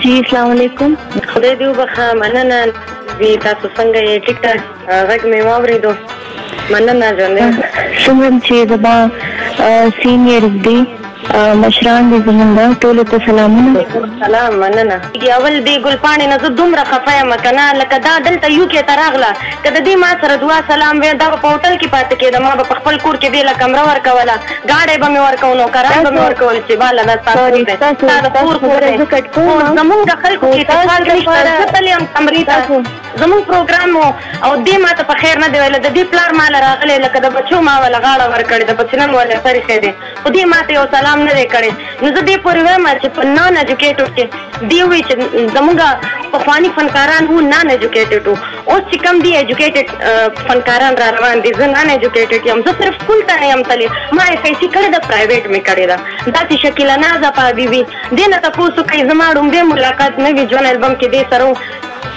जी अस्सलाम वालेकुम। خدای دې وبخښه، مننه. تاسو څنګه یې؟ ټیک ټاک غږ مې واورېدو. مننه ژوندی. څنګه چې زما سینیئر دي مشران دي زمونږ ټولو ته سلامونه. سلام، مننه. اول دې ګلپاڼې نه زه دومره خفه یم که نه، لکه دا دلته یو کې ته راغله، که د دې ما سره دعا سلام وی دا به په هوټل کې پاتې کېده، ما به په خپل کور کې بېله کمره ورکوله، ګاډی به مې ورکول، نوکران به مې ورکول چې باله دا ستا کور دی، ستا د کور کور دی. زمونږ د خلکو کې اتفاق نشته. زه تللی یم کمرې ته، زمونږ پروګرام و او دې ما ته په خیر نه دی ویله، د دې پلار ماله راغلی، لکه د بچو ما وله غاړه ورکړې ده، په چینل وله سر ایښی دی، خو دې ما ته یو سلام نه دی کړی. نو زه دې پورې وایم چې په نان ایجوکیټډ کې دې وایي چې زمونږ پخواني فنکاران وو نان ایجوکیټډ وو، اوس چې کوم دي ایجوکیټډ فنکاران را روان دي، زه نان ایجوکیټډ یم، زه صرف سکول ته نه یم تللی، ما ایف ای سي کړې ده، پرایویټ مې کړې ده. داسې شکیله نازه پابي وي، دې نه تپوس وکړئ، زما ړومبی ملاقات نه وي ژوند البم کې دې سره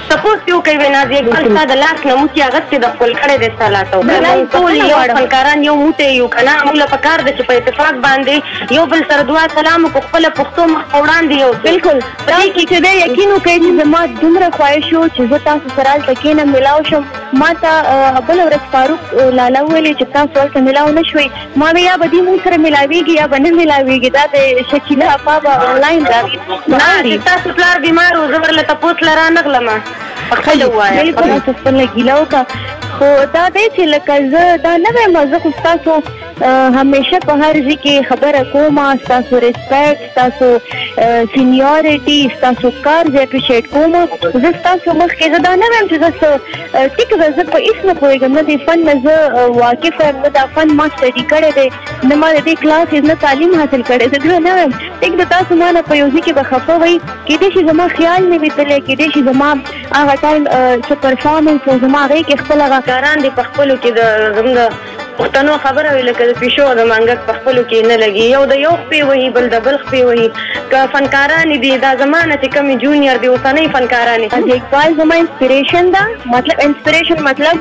تپوس یې وکړئ، وایي نازیه اقبال ستا د لاس نه موسي اغوستې ده، ښکل کړی دی ستا لاس او ټول یو فنکاران یو موټی یو که نه. موږ له پکار ده چې په اتفاق باندې یو بل سره دعا سلام وکړو، خپله پښتو مخ په وړاندې یو بلکل په دې کې چې دی یقین وکړئ چې زما دومره خواهش و چې زه تاسو سره هلته کښېنم ملاو شم. ما ته بله ورځ فاروق لاله وویلې چې تاسو هلته ملاو نه شوئ، ما وی یا به دې مونږ سره ملاوېږي یا به نه ملاوېږي، دا د شکیله اپا به آنلاین راغلي. تاسو پلار بیمار و، زه ورله تپوس له رانغلمه، پخپله ووایه. بلکل تاسو خپله ګیله وکړه، خو دا دی چې لکه زه دا نه وایم، زه خو ستاسو همیشه په هر ځای کې خبره کوم، ستاسو ریسپیکټ، ستاسو سینیورټي، ستاسو کار زه اپریشیټ کوم. زه ستاسو مخکې زه دا نه وایم چې زه ټیک ده، زه په هېڅ نه پوهېږم، نه دې فن نه زه واقف یم، نه دا فن ما سټډي کړی دی، نه ما د دې کلاسز نه تعلیم حاصل کړی، زه دا نه وایم. ټیک ده، تاسو ما نه په یو ځای کې به خفه وئ، کېدای شي زما خیال نه وي تللی، کېدای شي زما هغه ټایم چې پرفارمنس و زما هغې کې خپل هغه کاران دي په خپلو کې د زموږ پښتنو خبره وي، لکه د پیشو او د مانګک په خپلو کې نه لګي، یو د یو خپې وهي بل د بل خپې وهي. که فنکارانې دي دا زمانه چې کومې جونیئر دي اوسنۍ فنکارانې، اقبال زما انسپریشن ده، مطلب انسپریشن مطلب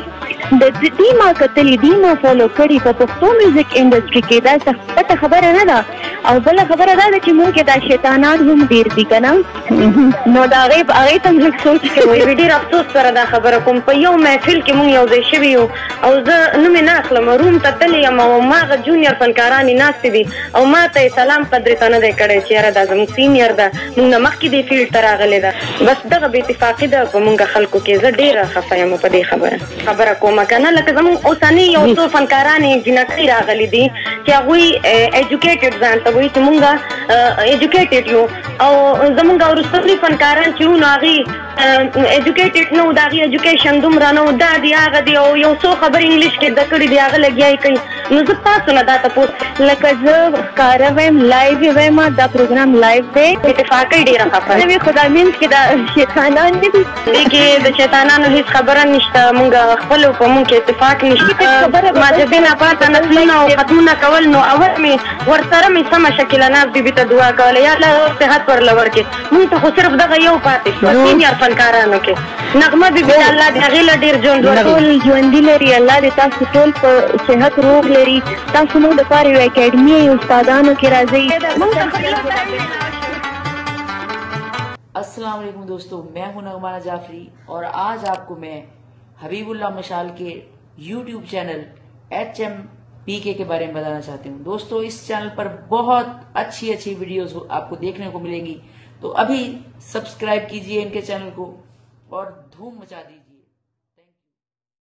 د دې ما کتلي، دې ما فالو کړي په پښتو میوزیک انډسټري کې، دا پټه خبره نه ده. او بله خبره دا ده چې مونږ کې دا شیطانان هم ډېر دي که نه، نو د هغې ته لږ سوچ کوئ. ډېر افسوس سره دا خبره کوم، په یو محفل کې مونږ یو ځای شوي یو او زه نوم یې نه اخلم، روم ته تللی یم او هماغه جونیئر فنکارانې ناستې دي او ما ته یې سلام قدرې ته نه دی کړی چې یاره دا زموږ سینیئر ده، مونږ نه مخکې دې فیلډ ته راغلې ده. بس دغه بې اتفاقي ده په مونږ خلکو کې، زه ډېره خفه یم په دې خبره کومه که نه. لکه زموږ اوسنۍ یو څو فنکارانې جنکۍ راغلي دي چې هغوی ایجوکیټډ ځان ته وایي چې مونږ ایجوکیټډ یو، او زمونږ وروستني فنکاران چې وو نو هغې ایجوکیټډ نه وو، د هغې ایجوکیشن دومره نه وو، دا دی هغه دی، او یو څو خبرې انګلیش کې زده کړي دي هغه لګیا یې کوي. نو زه تاسو نه دا تپوس، لکه زه ښکاره وایم، لایو یې وایم، دا پروګرام لایو دی، اتفاقۍ ډېره خفه نه وي، خو دا مینس کې دا شیطانان نه دي، دې کې د شیطانانو هېڅ خبره نشته، مونږ خپلو په مونږ کې اتفاق نشته. مذهبي ناپاته نسلونه او ختمونه کول، نو اول مې ورسره مې سمه شکیله ناز بیبي ته دعا کوله، یا الله صحت ورله ورکړي. مونږ ته خو صرف دغه یو پاتې شو سینیئر فنکارانو کې، نغمه بیبي د الله دې هغې له ډېر ژوند ورکړي، ټول ژوندي لري، الله دې تاسو ټول په صحت روغ لري. تاسو موږ دپاره یو اکیډمي یې استادانو کې راځئ. अस्सलाम वालेकुम दोस्तों, मैं हूं नगमा जाफरी और आज आपको मैं हबीबुल्लाह मशाल के YouTube चैनल HMPK के बारे में बताना चाहती हूं। दोस्तों, इस चैनल पर बहुत अच्छी वीडियोस आपको देखने को मिलेंगी, तो अभी सब्सक्राइब कीजिए इनके चैनल को और धूम मचा दीजिए।